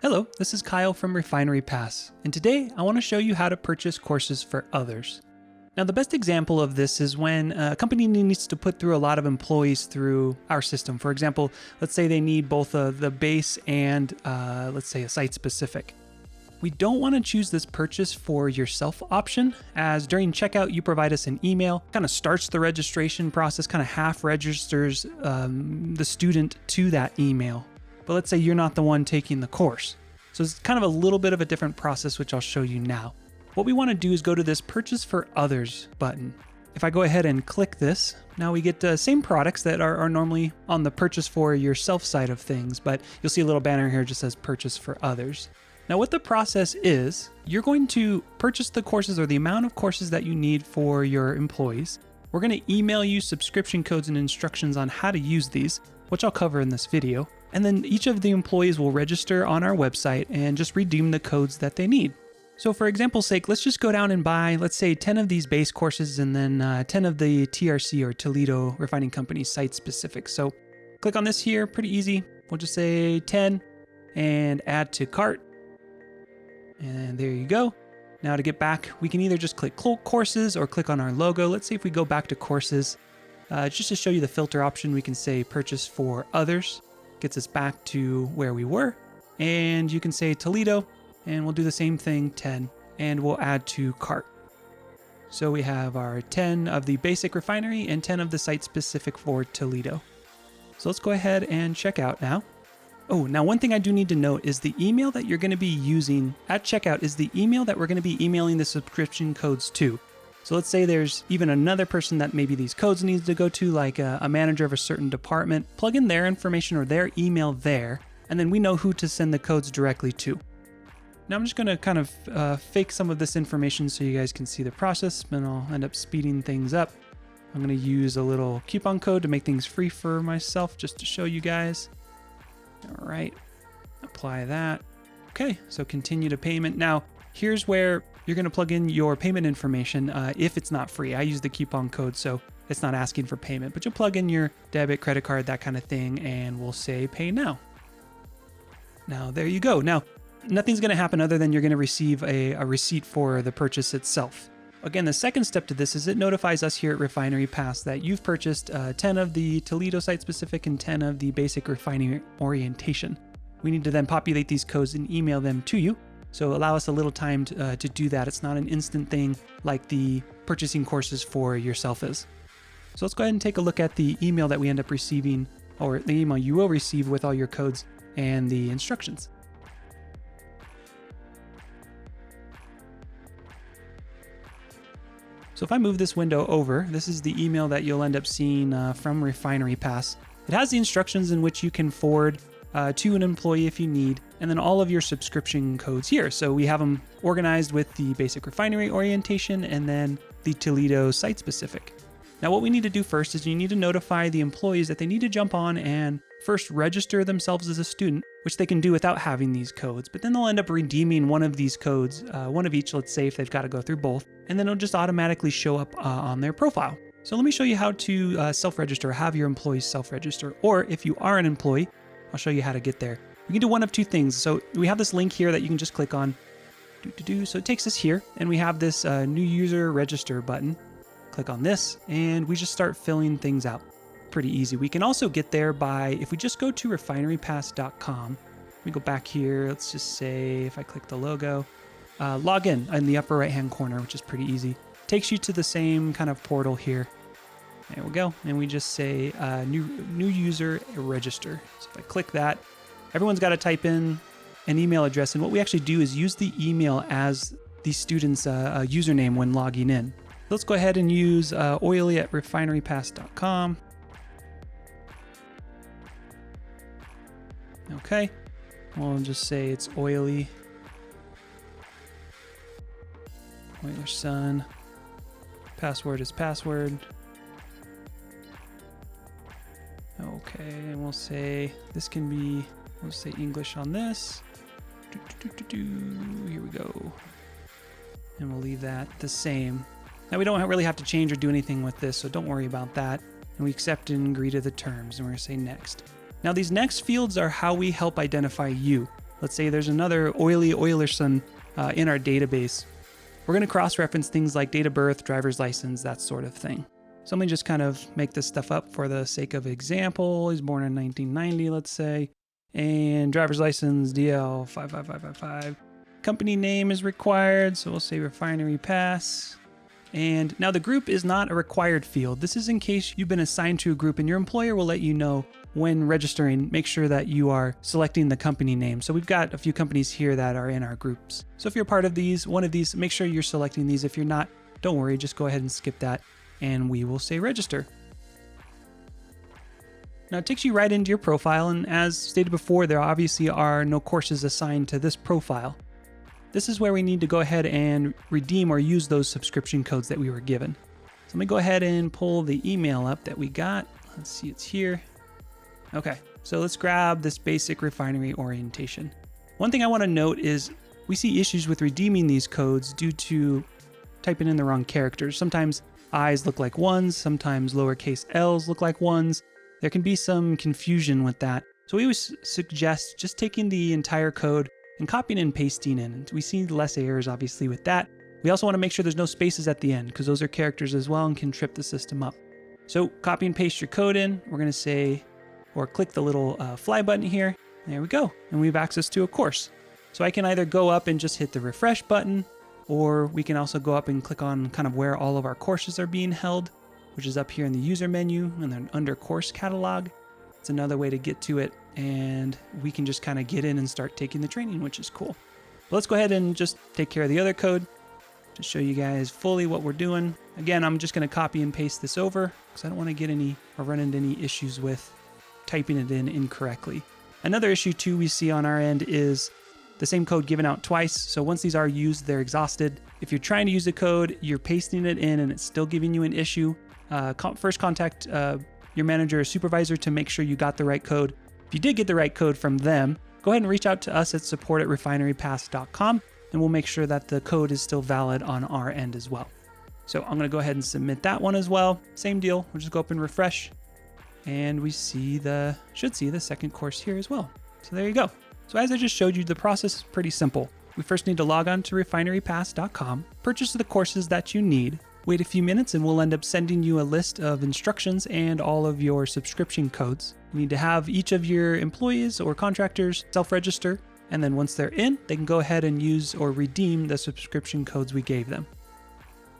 Hello, this is Kyle from Refinery Pass, and today I want to show you how to purchase courses for others. Now, the best example of this is when a company needs to put through a lot of employees through our system. For example, let's say they need both the base and let's say a site-specific. We don't want to choose this purchase for yourself option, as during checkout you provide us an email, kind of starts the registration process, kind of half registers the student to that email. But let's say you're not the one taking the course. So it's kind of a little bit of a different process, which I'll show you now. What we want to do is go to this Purchase for Others button. If I go ahead and click this, now we get the same products that are normally on the Purchase for Yourself side of things, but you'll see a little banner here that just says Purchase for Others. Now what the process is, you're going to purchase the courses or the amount of courses that you need for your employees. We're going to email you subscription codes and instructions on how to use these, which I'll cover in this video. And then each of the employees will register on our website and just redeem the codes that they need. So for example's sake, let's just go down and buy, let's say 10 of these base courses and then 10 of the TRC or Toledo Refining Company site specific. So click on this here, pretty easy. We'll just say 10 and add to cart. And there you go. Now to get back, we can either just click courses or click on our logo. Let's see if we go back to courses. Just to show you the filter option, we can say purchase for others. Gets us back to where we were. And you can say Toledo, and we'll do the same thing, 10, and we'll add to cart. So we have our 10 of the basic refinery and 10 of the site specific for Toledo. So let's go ahead and check out now. Oh, now one thing I do need to note is the email that you're going to be using at checkout is the email that we're going to be emailing the subscription codes to. So let's say there's even another person that maybe these codes needs to go to, like a manager of a certain department. Plug in their information or their email there, and then we know who to send the codes directly to. Now I'm just going to kind of fake some of this information so you guys can see the process, and I'll end up speeding things up. I'm going to use a little coupon code to make things free for myself just to show you guys. All right, apply that. Okay, so continue to payment. Now, here's where you're going to plug in your payment information if it's not free. I use the coupon code, so it's not asking for payment, but you'll plug in your debit, credit card, that kind of thing, and we'll say pay now. Now, there you go. Now, nothing's going to happen other than you're going to receive a receipt for the purchase itself. Again, the second step to this is it notifies us here at Refinery Pass that you've purchased 10 of the Toledo site specific and 10 of the basic refining orientation. We need to then populate these codes and email them to you. So allow us a little time to do that. It's not an instant thing like the purchasing courses for yourself is. So let's go ahead and take a look at the email that we end up receiving, or the email you will receive with all your codes and the instructions. So if I move this window over, this is the email that you'll end up seeing from Refinery Pass. It has the instructions in which you can forward to an employee if you need, and then all of your subscription codes here. So we have them organized with the basic refinery orientation and then the Toledo site specific. Now what we need to do first is you need to notify the employees that they need to jump on and first register themselves as a student, which they can do without having these codes, but then they'll end up redeeming one of these codes, one of each, let's say if they've got to go through both, and then it'll just automatically show up on their profile. So let me show you how to self-register, have your employees self-register, or if you are an employee, I'll show you how to get there. You can do one of two things. So we have this link here that you can just click on. So it takes us here, and we have this new user register button. Click on this, and we just start filling things out. Pretty easy. We can also get there by, if we just go to refinerypass.com, we go back here, let's just say, if I click the logo, log in the upper right-hand corner, which is pretty easy. Takes you to the same kind of portal here. There we go. And we just say new user register. So if I click that, everyone's got to type in an email address. And what we actually do is use the email as the student's username when logging in. Let's go ahead and use oily@refinerypass.com. Okay. We'll just say it's oily. Oiler Sun. Password is password. Okay, and we'll say this can be, we'll say English on this. Here we go. And we'll leave that the same. Now we don't really have to change or do anything with this, so don't worry about that. And we accept and agree to the terms, and we're going to say next. Now these next fields are how we help identify you. let's say there's another Oily Oilerson in our database, we're going to cross-reference things like date of birth, driver's license, that sort of thing. So let me just kind of make this stuff up for the sake of example. He's born in 1990, let's say, and driver's license DL 55555. Company name is required, so we'll say Refinery Pass. And now the group is not a required field. This is in case you've been assigned to a group and your employer will let you know when registering, make sure that you are selecting the company name. So we've got a few companies here that are in our groups. So if you're part of these, one of these, make sure you're selecting these. If you're not, don't worry, just go ahead and skip that and we will say register. Now it takes you right into your profile, and as stated before, there obviously are no courses assigned to this profile. This is where we need to go ahead and redeem or use those subscription codes that we were given. So let me go ahead and pull the email up that we got. Let's see, it's here. Okay, so let's grab this basic refinery orientation. One thing I want to note is we see issues with redeeming these codes due to typing in the wrong characters. Sometimes I's look like ones, sometimes lowercase L's look like ones. There can be some confusion with that. So we always suggest just taking the entire code and copying and pasting in. We see less errors obviously with that. We also want to make sure there's no spaces at the end because those are characters as well and can trip the system up. So copy and paste your code in. We're going to say, or click the little fly button here. There we go. And we have access to a course. So I can either go up and just hit the refresh button, or we can also go up and click on kind of where all of our courses are being held, which is up here in the user menu and then under course catalog. It's another way to get to it, and we can just kind of get in and start taking the training, which is cool. But let's go ahead and just take care of the other code to show you guys fully what we're doing. Again, I'm just going to copy and paste this over because I don't want to get any or run into any issues with typing it in incorrectly. Another issue too we see on our end is the same code given out twice. So once these are used, they're exhausted. If you're trying to use the code, you're pasting it in and it's still giving you an issue, first contact your manager or supervisor to make sure you got the right code. If you did get the right code from them, go ahead and reach out to us at support@refinerypass.com and we'll make sure that the code is still valid on our end as well. So I'm going to go ahead and submit that one as well. Same deal. We'll just go up and refresh and we should see the second course here as well. So there you go. So as I just showed you, the process is pretty simple. We first need to log on to refinerypass.com, purchase the courses that you need, wait a few minutes and we'll end up sending you a list of instructions and all of your subscription codes. You need to have each of your employees or contractors self-register, and then once they're in, they can go ahead and use or redeem the subscription codes we gave them.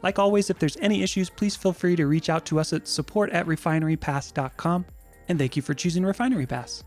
Like always, if there's any issues, please feel free to reach out to us at support@refinerypass.com, and thank you for choosing Refinery Pass.